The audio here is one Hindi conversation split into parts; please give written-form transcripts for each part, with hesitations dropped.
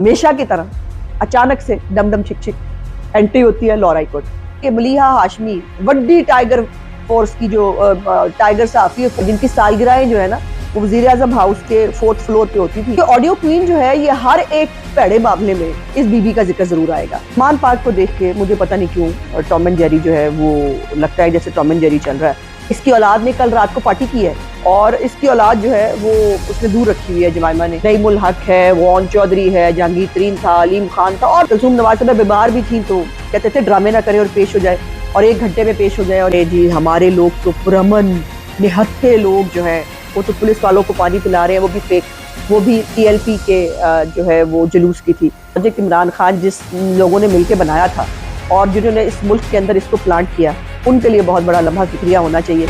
हमेशा की तरह अचानक से डमडम छिक छिक एंट्री होती है लाहौर हाई कोर्ट के। मलिहा हाशमी वड्डी टाइगर फोर्स की जो टाइगर सहाफी है जिनकी सालगिरह जो है ना वो वजीर आजम हाउस के 4th फ्लोर पे होती थी। ऑडियो क्वीन जो है ये हर एक भैड़े मामले में इस बीबी का जिक्र जरूर आएगा। मान पार्क को देख के मुझे पता नहीं क्यों टॉम एंड जेरी जो है वो लगता है जैसे टॉम एंड जेरी चल रहा है। इसकी औलाद ने कल रात को पार्टी की है और इसकी औलाद जो है वो उसने दूर रखी हुई है। जमाइमा ने नईमुल हक है, वॉन चौधरी है, जहांगीर तरीन था, अलीम खान था और कुलसूम नवाज साहब बीमार भी थी तो कहते थे ड्रामे ना करे और पेश हो जाए और 1 घंटे में पेश हो जाए। और जी हमारे लोग तो पुरअमन निहत्थे लोग जो है वो तो पुलिस वालों को पानी पिला रहे हैं, वो भी फेक, वो भी TLP के जो है वो जुलूस की थी। प्रोजेक्ट इमरान खान जिस लोगों ने मिलकर बनाया था और जिन्होंने इस मुल्क के अंदर इसको प्लांट किया उनके लिए बहुत बड़ा लम्हा शुक्रिया होना चाहिए।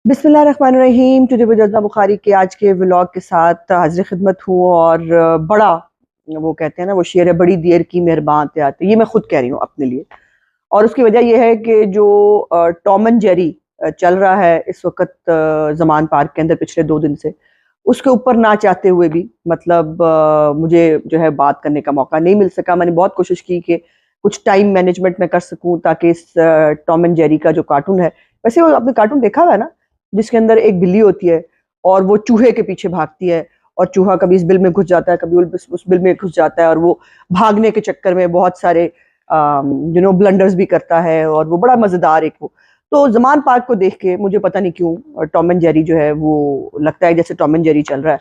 बिस्मिल्लाहिर्रहमानिर्रहीम। टुडे विद अज़मा बुखारी के आज के व्लॉग के साथ हाजिर खिदमत हूँ और बड़ा वो कहते हैं ना वो शेर है, बड़ी देर की मेहरबान ते आते, ये मैं खुद कह रही हूँ अपने लिए। और उसकी वजह यह है कि जो टॉम एंड जेरी चल रहा है इस वक्त जमान पार्क के अंदर पिछले 2 दिन से, उसके ऊपर ना चाहते हुए भी मतलब मुझे जो है बात करने का मौका नहीं मिल सका। मैंने बहुत कोशिश की कि कुछ टाइम मैनेजमेंट में कर सकूं ताकि इस टॉम एंड जेरी का जो कार्टून है, वैसे वो आपने कार्टून देखा हुआ है ना जिसके अंदर एक बिल्ली होती है और वो चूहे के पीछे भागती है और चूहा कभी इस बिल में घुस जाता है, कभी उस बिल में घुस जाता है और वो भागने के चक्कर में बहुत सारे ब्लंडर्स भी करता है और वो बड़ा मजेदार एक वो। तो जमान पार्क को देख के मुझे पता नहीं क्यों टॉम एंड जेरी जो है वो लगता है जैसे टॉम एंड जेरी चल रहा है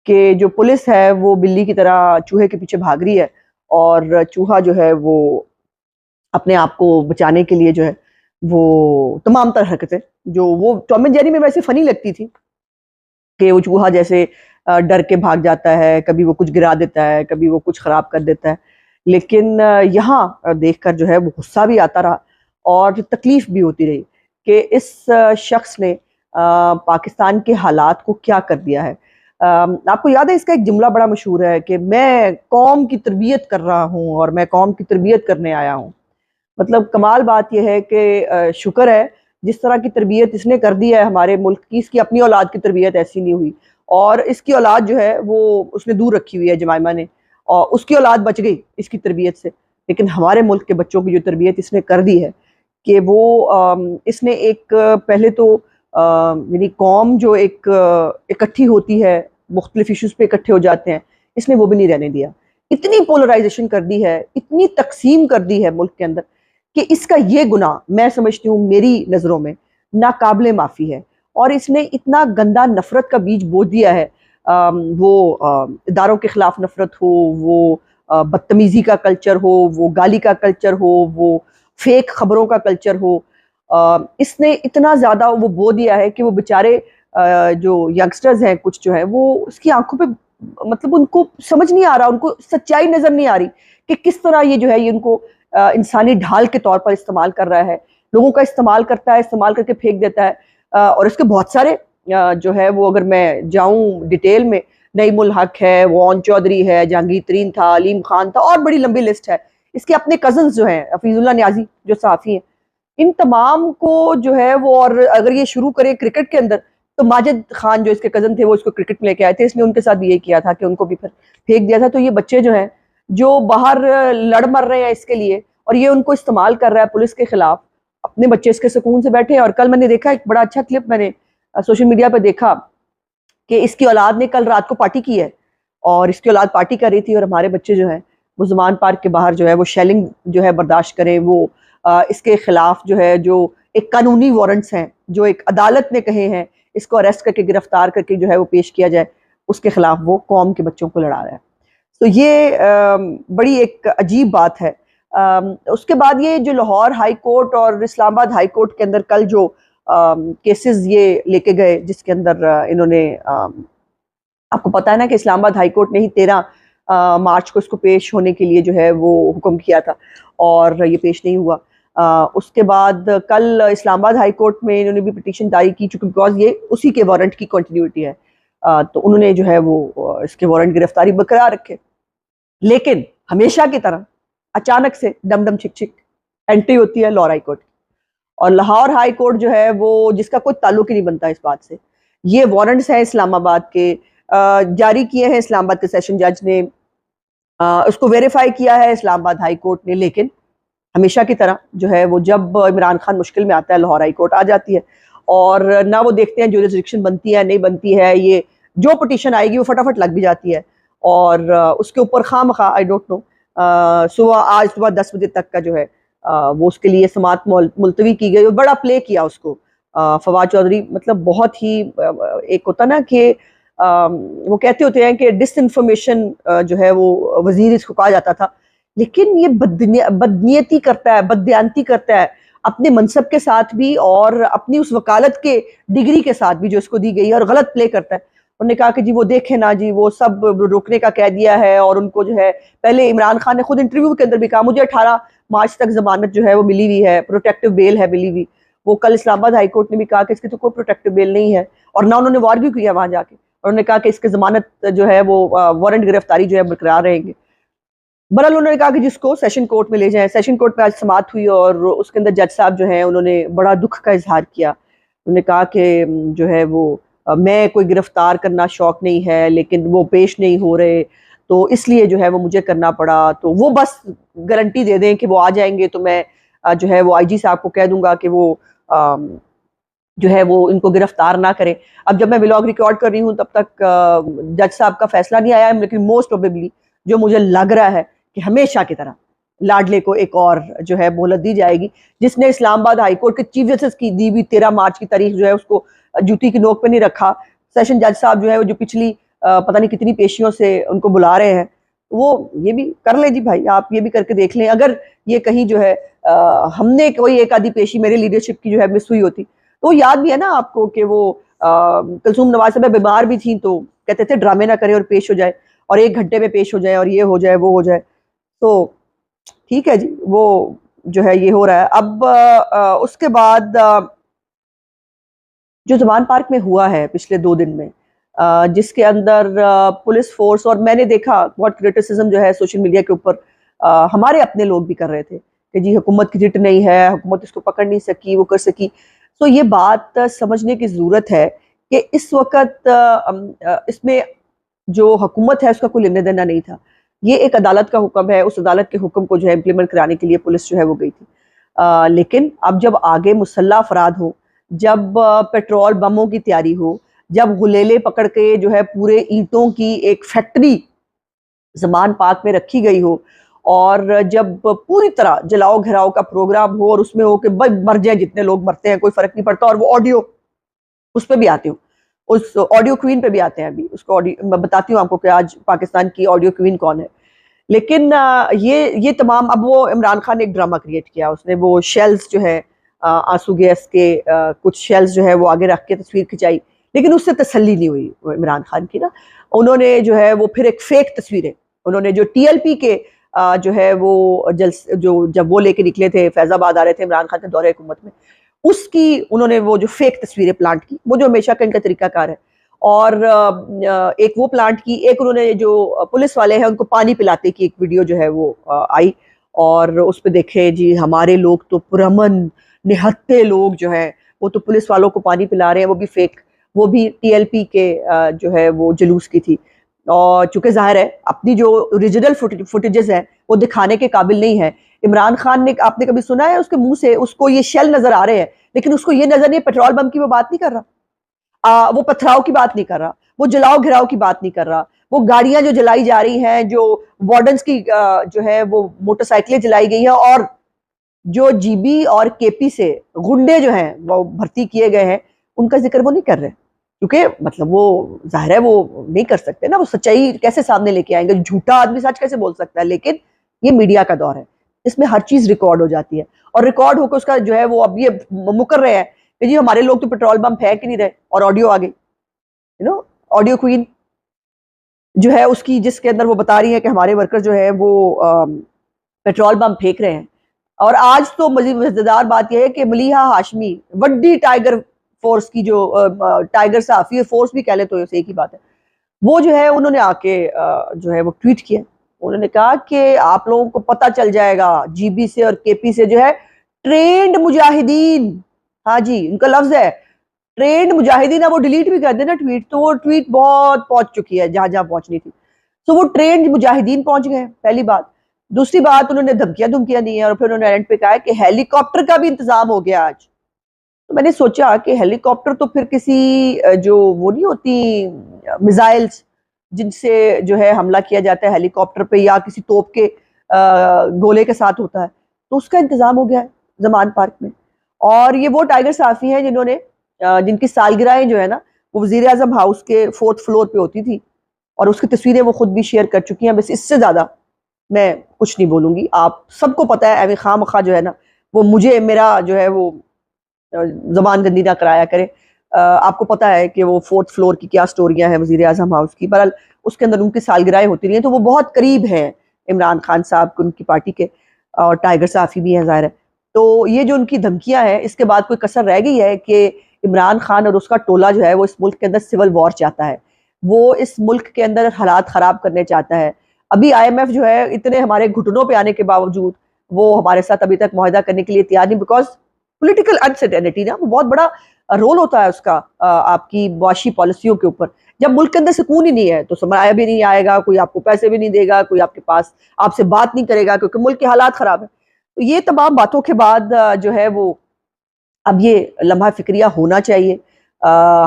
कि जो पुलिस है वो बिल्ली की तरह चूहे के पीछे भाग रही है और चूहा जो है वो अपने आप को बचाने के लिए जो है वो तमाम तरह हरकतें जो वो टॉम एंड जेरी में वैसे फनी लगती थी कि वो चूहा जैसे डर के भाग जाता है, कभी वो कुछ गिरा देता है, कभी वो कुछ खराब कर देता है। लेकिन यहाँ देखकर जो है वो गुस्सा भी आता रहा और तकलीफ भी होती रही कि इस शख्स ने पाकिस्तान के हालात को क्या कर दिया है। आपको याद है इसका एक जुमला बड़ा मशहूर है कि मैं कौम की तरबियत कर रहा हूँ और मैं कौम की तरबियत करने आया हूँ। मतलब कमाल बात यह है कि शुक्र है जिस तरह की तरबियत इसने कर दी है हमारे मुल्क की, इसकी अपनी औलाद की तरबियत ऐसी नहीं हुई और इसकी औलाद जो है वो उसने दूर रखी हुई है जमाइमा ने और उसकी औलाद बच गई इसकी तरबियत से। लेकिन हमारे मुल्क के बच्चों की जो तरबियत इसने कर दी है कि वो इसने एक पहले तो यानी कौम जो एक इकट्ठी होती है, मुख्तलिफ इशूज़ पे इकट्ठे हो जाते हैं, इसने वो भी नहीं रहने दिया। इतनी पोलराइजेशन कर दी है, इतनी तकसीम कर दी है मुल्क के अंदर कि इसका ये गुनाह मैं समझती हूँ मेरी नज़रों में नाकाबिले माफ़ी है। और इसने इतना गंदा नफ़रत का बीज बो दिया है, वो इदारों के ख़िलाफ़ नफ़रत हो, वो बदतमीज़ी का कल्चर हो, वो गाली का कल्चर हो, वो फेक खबरों का कल्चर हो, इसने इतना ज़्यादा वो बो दिया है कि वो बेचारे जो यंगस्टर्स हैं कुछ जो है वो उसकी आंखों पे मतलब उनको समझ नहीं आ रहा, उनको सच्चाई नज़र नहीं आ रही कि किस तरह ये जो है ये उनको इंसानी ढाल के तौर पर इस्तेमाल कर रहा है, लोगों का इस्तेमाल करता है, इस्तेमाल करके फेंक देता है। और इसके बहुत सारे जो है वो अगर मैं जाऊं डिटेल में, नईमुल हक है, वॉन चौधरी है, जहांगीर तरीन था, अलीम खान था और बड़ी लंबी लिस्ट है। इसके अपने कजन्स जो हैं हफीजुल्लाह न्याजी जो सहाफ़ी हैं, इन तमाम को जो है वो, और अगर ये शुरू करें क्रिकेट के अंदर तो माजिद खान जो इसके कजन थे वो इसको क्रिकेट में लेके आए थे, इसने उनके साथ भी ये किया था कि उनको भी फिर फेंक दिया था। तो ये बच्चे जो हैं जो बाहर लड़ मर रहे हैं इसके लिए और ये उनको इस्तेमाल कर रहा है पुलिस के खिलाफ, अपने बच्चे इसके सुकून से बैठे हैं। और कल मैंने देखा एक बड़ा अच्छा क्लिप मैंने सोशल मीडिया पर देखा कि इसकी औलाद ने कल रात को पार्टी की है और इसकी औलाद पार्टी कर रही थी और हमारे बच्चे जो हैं वो ज़मान पार्क के बाहर जो है वो शेलिंग जो है बर्दाश्त करें, वो इसके खिलाफ जो है जो एक कानूनी वारंट्स हैं जो एक अदालत ने कहे हैं इसको अरेस्ट करके गिरफ्तार करके जो है वो पेश किया जाए, उसके खिलाफ वो कौम के बच्चों को लड़ा रहा है। तो ये बड़ी एक अजीब बात है। उसके बाद ये जो लाहौर हाई कोर्ट और इस्लामाबाद हाई कोर्ट के अंदर कल जो केसेस ये लेके गए जिसके अंदर इन्होंने आपको पता है ना कि इस्लामाबाद हाई कोर्ट ने ही 13 मार्च को इसको पेश होने के लिए जो है वो हुक्म किया था और ये पेश नहीं हुआ। उसके बाद कल इस्लामाबाद हाई कोर्ट में इन्होंने भी पिटीशन दायर की चूँकि बिकॉज ये उसी के वारंट की कंटिन्यूटी है, तो उन्होंने जो है वो इसके वारंट गिरफ्तारी बरकरार रखे। लेकिन हमेशा की तरह अचानक से डमडम छिक छिक एंट्री होती है लाहौर हाई कोर्ट और लाहौर हाई कोर्ट जो है वो जिसका कोई ताल्लुक ही नहीं बनता इस बात से ये वारंट्स हैं इस्लामाबाद के, जारी किए हैं इस्लामाबाद के सेशन जज ने, उसको वेरीफाई किया है इस्लामाबाद हाई कोर्ट ने। लेकिन हमेशा की तरह जो है वो जब इमरान खान मुश्किल में आता है लाहौर हाई कोर्ट आ जाती है, और ना वो देखते हैं जुरिस्डिक्शन बनती है नहीं बनती है, ये जो पिटीशन आएगी वो फटाफट लग भी जाती है, और उसके ऊपर खामखा आई डोंट नो सुबह आज सुबह 10 बजे तक का जो है वो उसके लिए समात मुलतवी की गई और बड़ा प्ले किया उसको फवाद चौधरी। मतलब बहुत ही एक होता ना कि वो कहते होते हैं कि डिसइंफॉर्मेशन जो है वो वजीर इसको कहा जाता था, लेकिन ये बदनीयती करता है, बददियानती करता है अपने मनसब के साथ भी और अपनी उस वकालत के डिग्री के साथ भी जो इसको दी गई है, और गलत प्ले करता है। उन्होंने कहा कि जी वो देखे ना जी, वो सब रोकने का कह दिया है, और उनको जो है पहले इमरान खान ने खुद इंटरव्यू के अंदर भी कहा मुझे 18 मार्च तक जमानत जो है वो मिली हुई है, प्रोटेक्टिव बेल है मिली हुई। वो कल इस्लामाबाद हाई कोर्ट ने भी कहा कि इसकी तो कोई प्रोटेक्टिव बेल नहीं है, और ना उन्होंने वार्ग्यू किया वहां जाके, उन्होंने कहा कि इसकी जमानत जो है वो वारंट गिरफ्तारी जो है बरकरार रहेंगे। बहरहाल उन्होंने कहा कि जिसको सेशन कोर्ट में ले जाएं। सेशन कोर्ट में आज समाअत हुई और उसके अंदर जज साहब जो हैं उन्होंने बड़ा दुख का इजहार किया। उन्होंने कहा कि जो है वो मैं कोई गिरफ्तार करना शौक नहीं है, लेकिन वो पेश नहीं हो रहे, तो इसलिए जो है वो मुझे करना पड़ा। तो वो बस गारंटी दे दें कि वो आ जाएंगे तो मैं जो है वो आईजी साहब को कह दूंगा कि वो जो है वो इनको गिरफ्तार ना करें। अब जब मैं व्लॉग रिकॉर्ड कर रही हूँ तब तक जज साहब का फैसला नहीं आया है, लेकिन मोस्ट प्रोबेबली जो मुझे लग रहा है कि हमेशा की तरह लाडले को एक और जो है मोहलत दी जाएगी। जिसने इस्लामाबाद हाई कोर्ट के चीफ जस्टिस की दी हुई 13 मार्च की तारीख जो है उसको जूती की नोक पे नहीं रखा। सेशन जज साहब जो है वो जो पिछली पता नहीं कितनी पेशियों से उनको बुला रहे हैं, वो ये भी कर ले जी भाई, आप ये भी करके देख लें। अगर ये कहीं जो है हमने कोई एक आधी पेशी मेरी लीडरशिप की जो है मिस हुई होती, तो याद भी है ना आपको कि वो कुलसूम नवाज साहब बीमार भी थी तो कहते थे ड्रामे ना करें और पेश हो जाए, और 1 घंटे में पेश हो जाए, और ये हो जाए वो हो जाए। तो ठीक है जी, वो जो है ये हो रहा है। अब उसके बाद जो जमान पार्क में हुआ है पिछले 2 दिन में, जिसके अंदर पुलिस फोर्स, और मैंने देखा बहुत क्रिटिसिज्म जो है सोशल मीडिया के ऊपर हमारे अपने लोग भी कर रहे थे कि जी हुकूमत की जिट नहीं है, हुकूमत इसको पकड़ नहीं सकी, वो कर सकी। तो ये बात समझने की ज़रूरत है कि इस वक्त इसमें जो हुकूमत है उसका कोई लेना देना नहीं था। ये एक अदालत का हुक्म है, उस अदालत के हुक्म को जो है इम्प्लीमेंट कराने के लिए पुलिस जो है वो गई थी। लेकिन अब जब आगे मुसल्ला अफराद हो, जब पेट्रोल बमों की तैयारी हो, जब गुलेले पकड़ के जो है पूरे ईंटों की एक फैक्ट्री जमान पार्क में रखी गई हो, और जब पूरी तरह जलाओ घिराओ का प्रोग्राम हो, और उसमें हो कि मर जाए जितने लोग मरते हैं कोई फर्क नहीं पड़ता, और वो ऑडियो उस पर भी आते हो, उस ऑडियो क्वीन पे भी आते हैं। अभी उसको ऑडियो मैं बताती हूँ आपको कि आज पाकिस्तान की ऑडियो क्वीन कौन है। लेकिन ये तमाम, अब वो इमरान खान ने एक ड्रामा क्रिएट किया, उसने वो शेल्स जो है आंसू गैस के कुछ शेल्स जो है वो आगे रख के तस्वीर खिंचाई, लेकिन उससे तसल्ली नहीं हुई इमरान खान की ना। उन्होंने जो है वो फिर एक फेक तस्वीरें, उन्होंने जो टीएलपी के जो है वो जब वो लेके निकले थे, फैजाबाद आ रहे थे इमरान खान के दौरे हुकूमत में, उसकी उन्होंने वो जो फेक तस्वीरें प्लांट की, वो जो हमेशा का इनका तरीकाकार है। और एक वो प्लांट की, एक उन्होंने जो पुलिस वाले हैं उनको पानी पिलाते की एक वीडियो जो है वो आई, और उस पर देखे जी हमारे लोग तो पुरअमन निहत्ते लोग जो हैं वो तो पुलिस वालों को पानी पिला रहे हैं, वो भी फेक, वो भी टीएलपी के जो है वो जुलूस की थी। और चूंकि जाहिर है अपनी जो ओरिजिनल फुटेजेस हैं वो दिखाने के काबिल नहीं है। इमरान खान ने, आपने कभी सुना है उसके मुंह से उसको ये शेल नजर आ रहे हैं, लेकिन उसको ये नजर नहीं, पेट्रोल बम की वो बात नहीं कर रहा, वो पथराव की बात नहीं कर रहा, वो जलाओ घिराव की बात नहीं कर रहा, वो गाड़ियां जो जलाई जा रही हैं, जो वार्डन्स की जो है वो मोटरसाइकिलें जलाई गई हैं, और जो जीबी और केपी से गुंडे जो हैं वो भर्ती किए गए हैं, उनका जिक्र वो नहीं कर रहे, क्योंकि मतलब वो जाहिर है वो नहीं कर सकते ना, वो सच्चाई कैसे सामने लेके आएंगे, झूठा आदमी सच कैसे बोल सकता है। लेकिन ये मीडिया का दौर है, इसमें हर चीज रिकॉर्ड हो जाती है, और रिकॉर्ड होकर उसका जो है वो अब ये मुकर रहे हैं कि जी हमारे लोग तो पेट्रोल बम फेंक ही नहीं रहे, और ऑडियो आ गई, ऑडियो क्वीन जो है उसकी, जिसके अंदर वो बता रही है कि हमारे वर्कर जो है वो पेट्रोल बम फेंक रहे हैं। और आज तो मजेदार बात यह है कि मलिहा हाशमी, वड्डी टाइगर फोर्स की जो टाइगर सहाफी फोर्स भी कह ले तो एक ही बात है, वो जो है उन्होंने आके जो है वो ट्वीट किया। उन्होंने कहा कि आप लोगों को पता चल जाएगा जीबी से और केपी से जो है ट्रेंड मुजाहिदीन, हाँ जी उनका लफ्ज है, ट्रेंड मुजाहिदीन, वो डिलीट भी कर देना ट्वीट, तो वो ट्वीट बहुत पहुंच चुकी है जहां जहां पहुंचनी थी। तो वो ट्रेंड मुजाहिदीन पहुंच गए, पहली बात। दूसरी बात, उन्होंने धमकियां दी हैं और फिर उन्होंने एंड पे कहा कि हेलीकॉप्टर का भी इंतजाम हो गया आज। तो मैंने सोचा कि हेलीकॉप्टर तो फिर किसी जो वो नहीं होती मिसाइल्स जिनसे जो है हमला किया जाता है हेलीकॉप्टर पे, या किसी तोप के गोले के साथ होता है, तो उसका इंतजाम हो गया है जमान पार्क में। और ये वो टाइगर साफी हैं जिन्होंने जिनकी सालगिरहें जो है ना वो वजीर आजम हाउस के 4th फ्लोर पे होती थी, और उसकी तस्वीरें वो खुद भी शेयर कर चुकी हैं। बस इससे ज्यादा मैं कुछ नहीं बोलूंगी। आप सबको पता है, एवं खामखा जो है ना वो मुझे मेरा जो है वो जबान गंदी ना कराया करे। आपको पता है कि वो 4th फ्लोर की क्या स्टोरियां हैं वजीर आजम हाउस की। बहरहाल उसके अंदर उनकी सालगिरहें होती रही हैं, तो वो बहुत करीब हैं इमरान खान साहब को, उनकी पार्टी के, और टाइगर साफी भी हैं ज़ाहिर है। तो ये जो उनकी धमकियां हैं, इसके बाद कोई कसर रह गई है कि इमरान खान और उसका टोला जो है वो इस मुल्क के अंदर सिविल वॉर चाहता है, वो इस मुल्क के अंदर हालात खराब करने चाहता है। अभी IMF जो है इतने हमारे घुटनों पे आने के बावजूद वो हमारे साथ अभी तक मुआहदा करने के लिए तैयार नहीं, बिकॉज पॉलिटिकल अनसर्टेनिटी ना वो बहुत बड़ा रोल होता है उसका आपकी मुआशी पॉलिसियों के ऊपर। जब मुल्क के अंदर सुकून ही नहीं है तो सरमाया भी नहीं आएगा, कोई आपको पैसे भी नहीं देगा, कोई आपके पास आपसे बात नहीं करेगा, क्योंकि मुल्क के हालात खराब है। तो ये तमाम बातों के बाद जो है वो अब ये लम्हा फिक्रिया होना चाहिए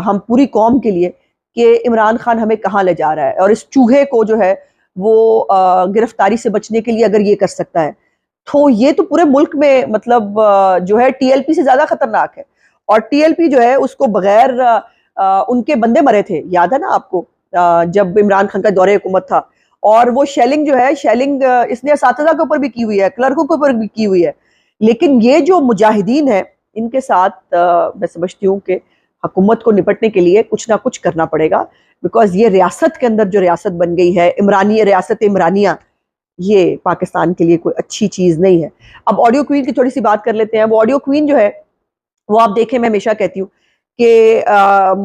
हम पूरी कौम के लिए कि इमरान खान हमें कहाँ ले जा रहा है, और इस चूहे को जो है वो गिरफ्तारी से बचने के लिए अगर ये कर सकता है तो ये तो पूरे मुल्क में मतलब जो है TLP से ज्यादा खतरनाक है। और TLP जो है उसको बगैर उनके बंदे मरे थे, याद है ना आपको, जब इमरान खान का दौरे हुकूमत था। और वो शेलिंग जो है, शेलिंग इसने असातिज़ा के ऊपर भी की हुई है, क्लर्कों के ऊपर भी की हुई है। लेकिन ये जो मुजाहिदीन है इनके साथ मैं समझती हूँ कि हुकूमत को निपटने के लिए कुछ ना कुछ करना पड़ेगा, बिकॉज ये रियासत के अंदर जो रियासत बन गई है इमरानी रियासत इमरानिया, ये पाकिस्तान के लिए कोई अच्छी चीज नहीं है। अब ऑडियो क्वीन की थोड़ी सी बात कर लेते हैं। वो ऑडियो क्वीन जो है वो आप देखें, मैं हमेशा कहती हूँ कि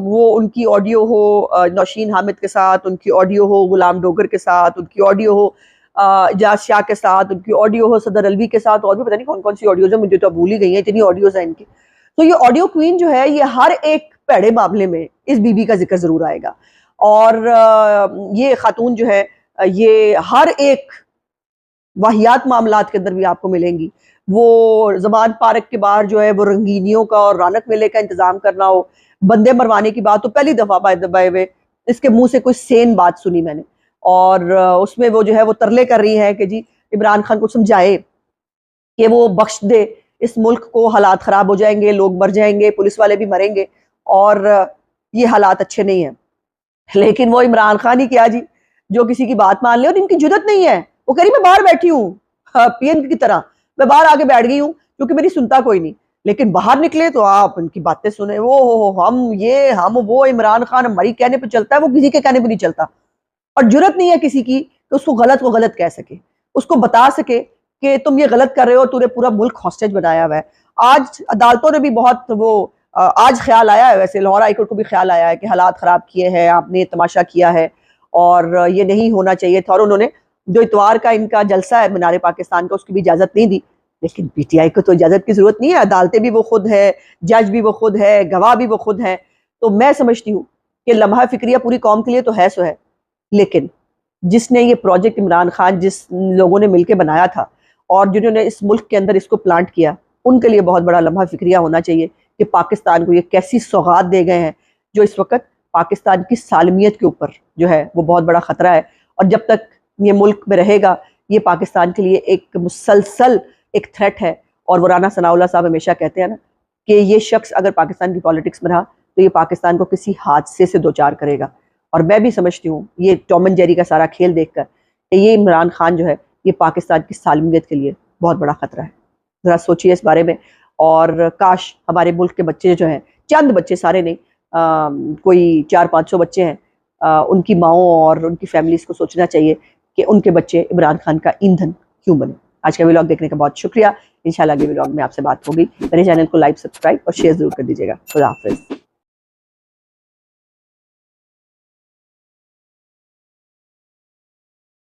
वो उनकी ऑडियो हो नौशीन हामिद के साथ, उनकी ऑडियो हो गुलाम डोगर के साथ, उनकी ऑडियो हो इजाज शाह के साथ, उनकी ऑडियो हो सदर अलवी के साथ, और भी पता नहीं कौन कौन सी ऑडियोज है, मुझे तो भूल ही गई है, इतनी ऑडियोज है इनकी। तो ये ऑडियो क्वीन जो है ये हर एक भैड़े मामले में इस बीबी का जिक्र जरूर आएगा। और ये खातून जो है ये हर एक वाहियात मामलात के अंदर भी आपको मिलेंगी। वो जमान पार्क के बाहर जो है वो रंगीनियों का और रौनक मेले का इंतजाम करना हो, बंदे मरवाने की बात, तो पहली दफा बाय वे इसके मुंह से कोई सेन बात सुनी मैंने। और उसमें वो जो है वो तरले कर रही है कि जी इमरान खान को समझाए कि वो बख्श दे, इस मुल्क को, हालात खराब हो जाएंगे, लोग मर जाएंगे, पुलिस वाले भी मरेंगे, और ये हालात अच्छे नहीं है। लेकिन वो इमरान खान ही क्या जी जो किसी की बात मान ले, और इनकी जुर्रत नहीं है। वो कह रही मैं बाहर बैठी हूँ PN की तरह, मैं बाहर आके बैठ गई हूँ क्योंकि मेरी सुनता कोई नहीं। लेकिन बाहर निकले तो आप उनकी बातें सुने, वो हम वो इमरान खान हमारी कहने पे चलता है, वो किसी के कहने पे नहीं चलता। और जुर्रत नहीं है किसी की कि उसको गलत को गलत कह सके, उसको बता सके कि तुम ये गलत कर रहे हो, तूने पूरा मुल्क हॉस्टेज बनाया हुआ है। आज अदालतों ने भी बहुत वो आज ख्याल आया है, वैसे लाहौर हाईकोर्ट को भी ख्याल आया है कि हालात खराब किए हैं आपने, तमाशा किया है और ये नहीं होना चाहिए था। और उन्होंने जो इतवार का इनका जलसा है मीनार पाकिस्तान का, उसकी भी इजाजत नहीं दी। लेकिन PTI को तो इजाजत की जरूरत नहीं है, अदालतें भी वो खुद है, जज भी वो खुद है, गवाह भी वो खुद है। तो मैं समझती हूँ कि लम्हा फिक्रिया पूरी कौम के लिए तो है सो है, लेकिन जिसने ये प्रोजेक्ट इमरान खान जिस लोगों ने मिलकर बनाया था और जिन्होंने इस मुल्क के अंदर इसको प्लांट किया, उनके लिए बहुत बड़ा लम्हा फिक्रिया होना चाहिए कि पाकिस्तान को ये कैसी सौगात दे गए हैं जो इस वक्त पाकिस्तान की सालमियत के ऊपर जो है वो बहुत बड़ा खतरा है। और जब तक ये मुल्क में रहेगा, ये पाकिस्तान के लिए एक मुसलसल एक थ्रेट है। और वो राना सनाउल्लाह साहब हमेशा कहते हैं ना कि ये शख्स अगर पाकिस्तान की पॉलिटिक्स में रहा तो ये पाकिस्तान को किसी हादसे से दो चार करेगा। और मैं भी समझती हूँ ये टॉम एंड जेरी का सारा खेल देखकर कि ये इमरान खान जो है ये पाकिस्तान की सालमियत के लिए बहुत बड़ा खतरा है। ज़रा सोचिए इस बारे में। और काश हमारे मुल्क के बच्चे जो हैं, चंद बच्चे, सारे नहीं, कोई 400-500 बच्चे हैं, उनकी माओं और उनकी फैमिलीज को सोचना चाहिए कि उनके बच्चे इमरान खान का ईंधन क्यों बने। आज का व्लॉग देखने का बहुत शुक्रिया। इंशाल्लाह अगले व्लॉग में आपसे बात होगी। मेरे चैनल को लाइक, सब्सक्राइब और शेयर जरूर कर दीजिएगा। खुदा हाफिज़।